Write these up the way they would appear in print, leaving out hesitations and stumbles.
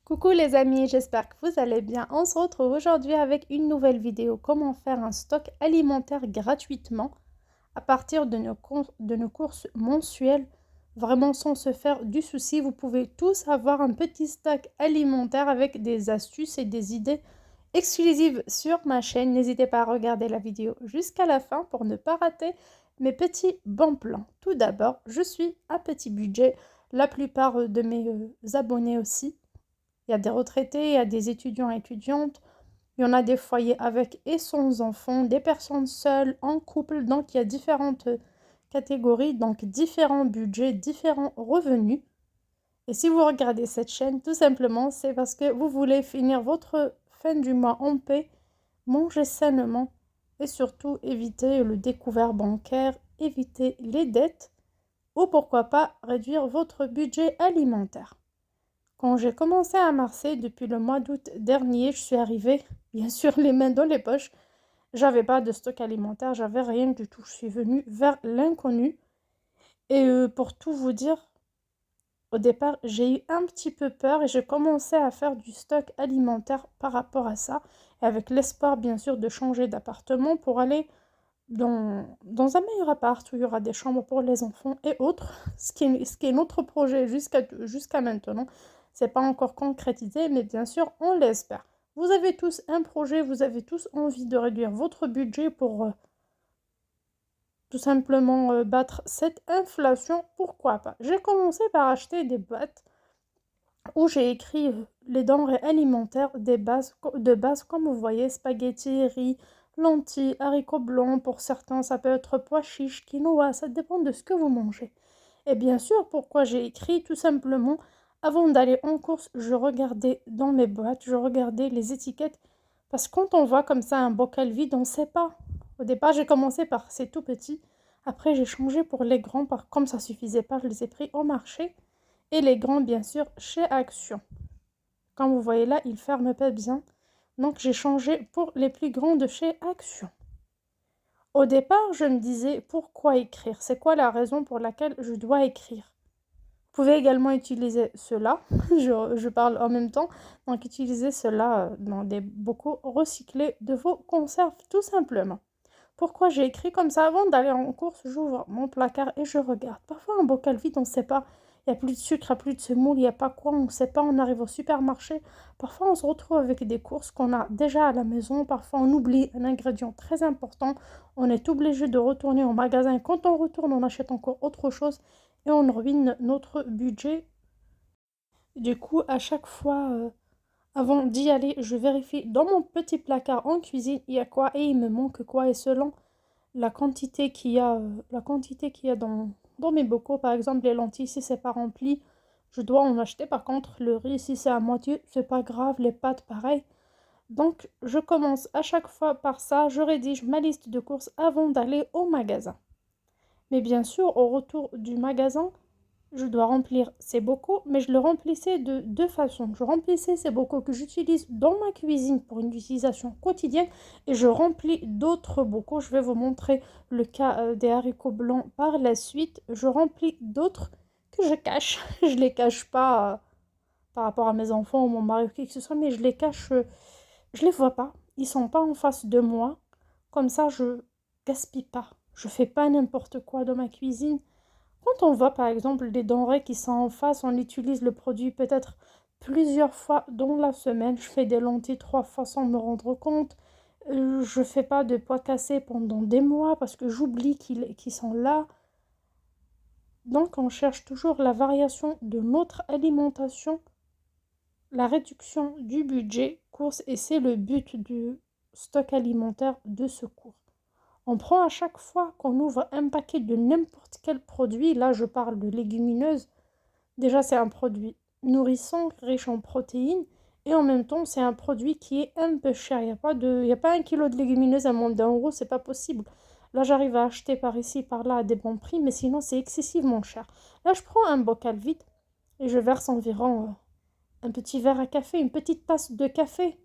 Coucou les amis, j'espère que vous allez bien. On se retrouve aujourd'hui avec une nouvelle vidéo. Comment faire un stock alimentaire gratuitement à partir de nos courses mensuelles, vraiment sans se faire du souci. Vous pouvez tous avoir un petit stock alimentaire avec des astuces et des idées exclusives sur ma chaîne. N'hésitez pas à regarder la vidéo jusqu'à la fin pour ne pas rater mes petits bons plans. Tout d'abord, je suis à petit budget. La plupart de mes abonnés aussi. Il y a des retraités, il y a des étudiants et étudiantes, il y en a des foyers avec et sans enfants, des personnes seules, en couple. Donc, il y a différentes catégories, donc différents budgets, différents revenus. Et si vous regardez cette chaîne, tout simplement, c'est parce que vous voulez finir votre fin du mois en paix, manger sainement et surtout éviter le découvert bancaire, éviter les dettes ou pourquoi pas réduire votre budget alimentaire. Quand j'ai commencé à Marseille depuis le mois d'août dernier, je suis arrivée, bien sûr, les mains dans les poches. J'avais pas de stock alimentaire, j'avais rien du tout. Je suis venue vers l'inconnu. Et pour tout vous dire, au départ, j'ai eu un petit peu peur et j'ai commencé à faire du stock alimentaire par rapport à ça. Et avec l'espoir, bien sûr, de changer d'appartement pour aller dans un meilleur appart où il y aura des chambres pour les enfants et autres. Ce qui est notre projet jusqu'à maintenant. C'est pas encore concrétisé, mais bien sûr, on l'espère. Vous avez tous un projet, vous avez tous envie de réduire votre budget pour tout simplement battre cette inflation. Pourquoi pas? J'ai commencé par acheter des boîtes où j'ai écrit les denrées alimentaires de base, comme vous voyez, spaghettis, riz, lentilles, haricots blancs. Pour certains, ça peut être pois chiches, quinoa, ça dépend de ce que vous mangez. Et bien sûr, pourquoi j'ai écrit? Tout simplement, avant d'aller en course, je regardais dans mes boîtes, je regardais les étiquettes, parce que quand on voit comme ça un bocal vide, on ne sait pas. Au départ, j'ai commencé par ces tout petits. Après, j'ai changé pour les grands, comme ça suffisait pas, je les ai pris au marché. Et les grands, bien sûr, chez Action. Comme vous voyez là, ils ne ferment pas bien. Donc, j'ai changé pour les plus grands de chez Action. Au départ, je me disais, pourquoi écrire? C'est quoi la raison pour laquelle je dois écrire? Vous pouvez également utiliser cela. je parle en même temps. Donc, utilisez cela dans des bocaux recyclés de vos conserves, tout simplement. Pourquoi j'ai écrit comme ça? Avant d'aller en course, j'ouvre mon placard et je regarde. Parfois, un bocal vide, on ne sait pas. Il n'y a plus de sucre, il n'y a plus de semoule, il n'y a pas quoi, on ne sait pas. On arrive au supermarché. Parfois, on se retrouve avec des courses qu'on a déjà à la maison. Parfois, on oublie un ingrédient très important. On est obligé de retourner au magasin. Quand on retourne, on achète encore autre chose et on ruine notre budget. Du coup, à chaque fois, avant d'y aller, je vérifie dans mon petit placard en cuisine, il y a quoi et il me manque quoi. Et selon la quantité qu'il y a dans mes bocaux, par exemple les lentilles, si c'est pas rempli, je dois en acheter. Par contre, le riz, si c'est à moitié, c'est pas grave, les pâtes, pareil. Donc, je commence à chaque fois par ça, je rédige ma liste de courses avant d'aller au magasin. Mais bien sûr, au retour du magasin, je dois remplir ces bocaux, mais je le remplissais de deux façons. Je remplissais ces bocaux que j'utilise dans ma cuisine pour une utilisation quotidienne et je remplis d'autres bocaux. Je vais vous montrer le cas des haricots blancs par la suite. Je remplis d'autres que je cache. Je ne les cache pas par rapport à mes enfants ou mon mari ou qui que ce soit, mais je les cache, je les vois pas. Ils sont pas en face de moi. Comme ça, je gaspille pas. Je fais pas n'importe quoi dans ma cuisine. Quand on voit par exemple des denrées qui sont en face, on utilise le produit peut-être plusieurs fois dans la semaine. Je fais des lentilles 3 fois sans me rendre compte. Je fais pas de pois cassés pendant des mois parce que j'oublie qu'ils sont là. Donc on cherche toujours la variation de notre alimentation, la réduction du budget course et c'est le but du stock alimentaire de ce cours. On prend à chaque fois qu'on ouvre un paquet de n'importe quel produit, là je parle de légumineuses, déjà c'est un produit nourrissant, riche en protéines, et en même temps c'est un produit qui est un peu cher. Il y a pas 1 kilo de légumineuses à moins d'1 euro, c'est pas possible. Là j'arrive à acheter par ici, par là à des bons prix, mais sinon c'est excessivement cher. Là je prends un bocal vide et je verse environ un petit verre à café, une petite tasse de café.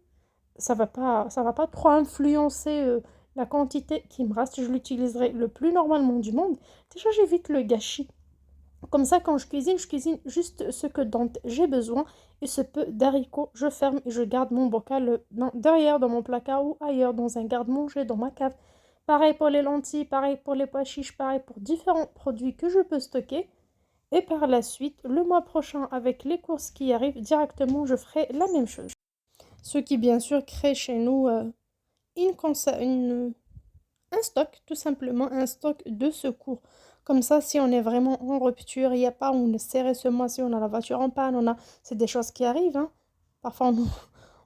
Ça va pas trop influencer la quantité qui me reste. Je l'utiliserai le plus normalement du monde. Déjà, j'évite le gâchis. Comme ça, quand je cuisine juste ce que dont j'ai besoin et ce peu d'haricots, je ferme et je garde mon bocal derrière dans mon placard ou ailleurs dans un garde-manger dans ma cave. Pareil pour les lentilles, pareil pour les pois chiches, pareil pour différents produits que je peux stocker. Et par la suite, le mois prochain, avec les courses qui arrivent, directement, je ferai la même chose. Ce qui, bien sûr, crée chez nous un stock, tout simplement, un stock de secours. Comme ça, si on est vraiment en rupture, il n'y a pas, on est serré ce mois-ci, on a la voiture en panne, c'est des choses qui arrivent, hein. Parfois,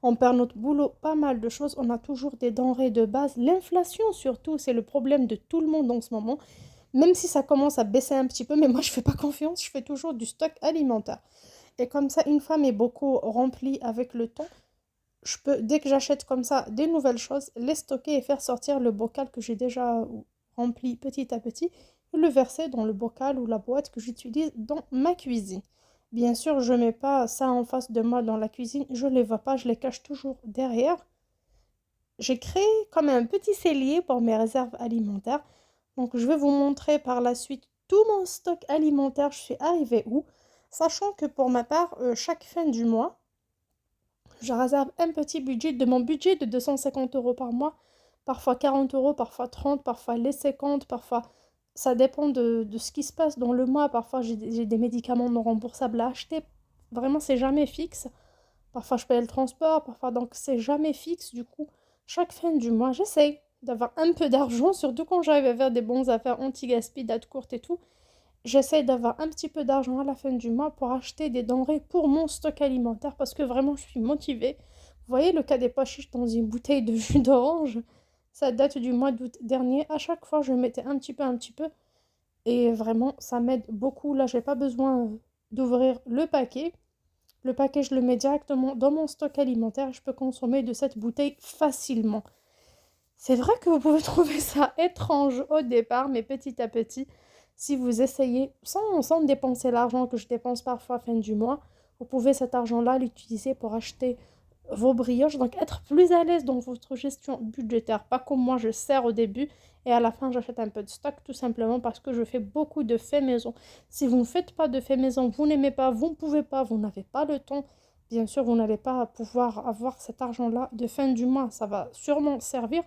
on perd notre boulot, pas mal de choses. On a toujours des denrées de base. L'inflation, surtout, c'est le problème de tout le monde en ce moment. Même si ça commence à baisser un petit peu, mais moi, je ne fais pas confiance, je fais toujours du stock alimentaire. Et comme ça, une fois est beaucoup remplie avec le temps, je peux, dès que j'achète comme ça des nouvelles choses, les stocker et faire sortir le bocal que j'ai déjà rempli petit à petit et le verser dans le bocal ou la boîte que j'utilise dans ma cuisine. Bien sûr, je ne mets pas ça en face de moi dans la cuisine, je ne les vois pas, je les cache toujours derrière. J'ai créé comme un petit cellier pour mes réserves alimentaires. Donc, je vais vous montrer par la suite tout mon stock alimentaire, je suis arrivée où. Sachant que pour ma part, chaque fin du mois, je réserve un petit budget de mon budget de 250 euros par mois, parfois 40 euros, parfois 30, parfois les 50, parfois ça dépend de ce qui se passe dans le mois. Parfois j'ai des médicaments non remboursables à acheter. Vraiment, c'est jamais fixe. Parfois je paye le transport, parfois donc c'est jamais fixe. Du coup, chaque fin du mois, j'essaye d'avoir un peu d'argent, surtout quand j'arrive à faire des bonnes affaires anti-gaspi, date courte et tout. J'essaie d'avoir un petit peu d'argent à la fin du mois pour acheter des denrées pour mon stock alimentaire parce que vraiment je suis motivée. Vous voyez le cas des pois chiches dans une bouteille de jus d'orange? Ça date du mois d'août dernier. À chaque fois, je mettais un petit peu. Et vraiment, ça m'aide beaucoup. Là, j'ai pas besoin d'ouvrir le paquet. Le paquet, je le mets directement dans mon stock alimentaire. Je peux consommer de cette bouteille facilement. C'est vrai que vous pouvez trouver ça étrange au départ, mais petit à petit, si vous essayez, sans dépenser l'argent que je dépense parfois à la fin du mois, vous pouvez cet argent-là l'utiliser pour acheter vos brioches, donc être plus à l'aise dans votre gestion budgétaire. Pas comme moi, je sers au début et à la fin, j'achète un peu de stock, tout simplement parce que je fais beaucoup de faits maison. Si vous ne faites pas de faits maison, vous n'aimez pas, vous ne pouvez pas, vous n'avez pas le temps, bien sûr, vous n'allez pas pouvoir avoir cet argent-là de fin du mois. Ça va sûrement servir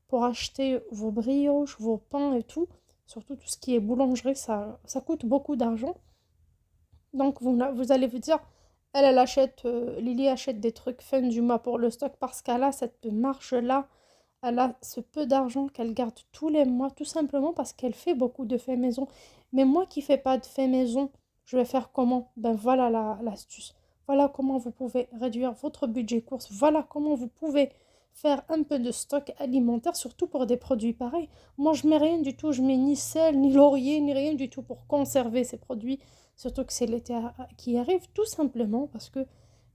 pour acheter vos brioches, vos pains et tout. Surtout tout ce qui est boulangerie, ça coûte beaucoup d'argent. Donc vous allez vous dire, elle achète, Lily achète des trucs fin du mois pour le stock parce qu'elle a cette marge-là, elle a ce peu d'argent qu'elle garde tous les mois, tout simplement parce qu'elle fait beaucoup de faits maison. Mais moi qui ne fais pas de faits maison, je vais faire comment? Ben voilà l'astuce. Voilà comment vous pouvez réduire votre budget course. Voilà comment vous pouvez faire un peu de stock alimentaire, surtout pour des produits pareils. Moi, je mets rien du tout. Je mets ni sel, ni laurier, ni rien du tout pour conserver ces produits. Surtout que c'est l'été qui arrive, tout simplement parce que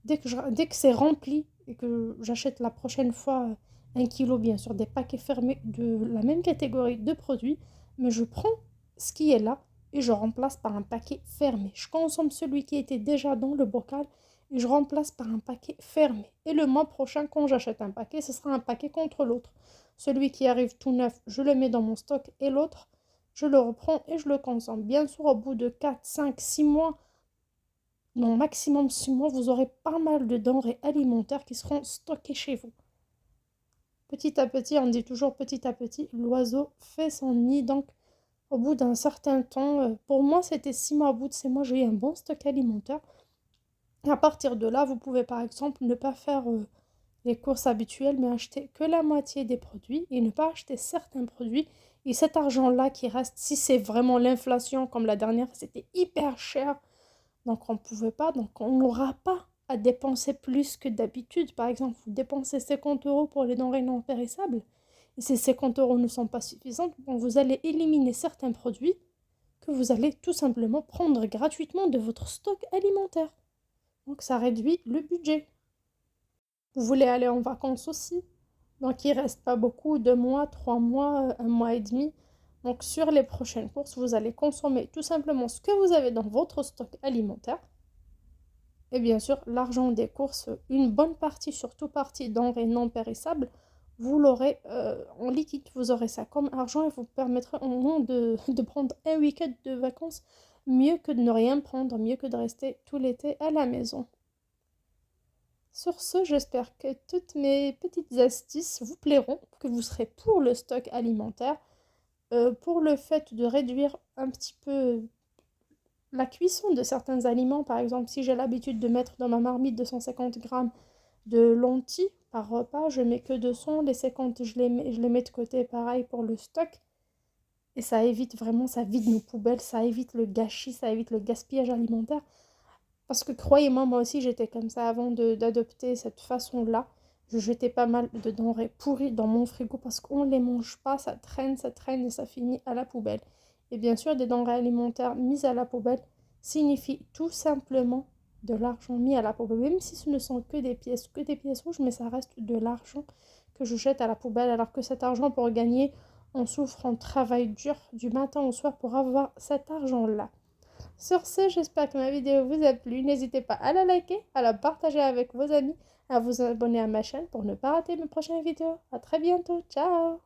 dès que c'est rempli et que j'achète la prochaine fois 1 kilo, bien sûr, des paquets fermés de la même catégorie de produits, mais je prends ce qui est là et je remplace par un paquet fermé. Je consomme celui qui était déjà dans le bocal et je remplace par un paquet fermé. Et le mois prochain, quand j'achète un paquet, ce sera un paquet contre l'autre. Celui qui arrive tout neuf, je le mets dans mon stock et l'autre, je le reprends et je le consomme. Bien sûr, au bout de 4, 5, 6 mois, non, maximum 6 mois, vous aurez pas mal de denrées alimentaires qui seront stockées chez vous. Petit à petit, on dit toujours petit à petit, l'oiseau fait son nid. Donc, au bout d'un certain temps, pour moi, c'était 6 mois. Au bout de 6 mois, j'ai eu un bon stock alimentaire. À partir de là, vous pouvez par exemple ne pas faire les courses habituelles, mais acheter que la moitié des produits et ne pas acheter certains produits. Et cet argent-là qui reste, si c'est vraiment l'inflation, comme la dernière, c'était hyper cher, donc on ne pouvait pas, donc on n'aura pas à dépenser plus que d'habitude. Par exemple, vous dépensez 50 euros pour les denrées non périssables, et ces 50 euros ne sont pas suffisants, donc vous allez éliminer certains produits que vous allez tout simplement prendre gratuitement de votre stock alimentaire. Donc ça réduit le budget. Vous voulez aller en vacances aussi. Donc il ne reste pas beaucoup, 2 mois, 3 mois, 1 mois et demi. Donc sur les prochaines courses, vous allez consommer tout simplement ce que vous avez dans votre stock alimentaire. Et bien sûr, l'argent des courses, une bonne partie, surtout partie denrées non périssables, vous l'aurez en liquide. Vous aurez ça comme argent et vous permettrez au moins de prendre un week-end de vacances, mieux que de ne rien prendre, mieux que de rester tout l'été à la maison. Sur ce, j'espère que toutes mes petites astuces vous plairont, que vous serez pour le stock alimentaire, pour le fait de réduire un petit peu la cuisson de certains aliments. Par exemple, si j'ai l'habitude de mettre dans ma marmite 250 grammes de lentilles par repas, je mets que 200, les 50 je les mets de côté, pareil pour le stock. Et ça évite vraiment, ça vide nos poubelles, ça évite le gâchis, ça évite le gaspillage alimentaire. Parce que croyez-moi, moi aussi j'étais comme ça avant d'adopter cette façon-là. Je jetais pas mal de denrées pourries dans mon frigo parce qu'on ne les mange pas, ça traîne et ça finit à la poubelle. Et bien sûr, des denrées alimentaires mises à la poubelle signifie tout simplement de l'argent mis à la poubelle. Même si ce ne sont que des pièces rouges, mais ça reste de l'argent que je jette à la poubelle. Alors que cet argent pour gagner, on souffre, on travaille dur du matin au soir pour avoir cet argent-là. Sur ce, j'espère que ma vidéo vous a plu. N'hésitez pas à la liker, à la partager avec vos amis, à vous abonner à ma chaîne pour ne pas rater mes prochaines vidéos. À très bientôt. Ciao!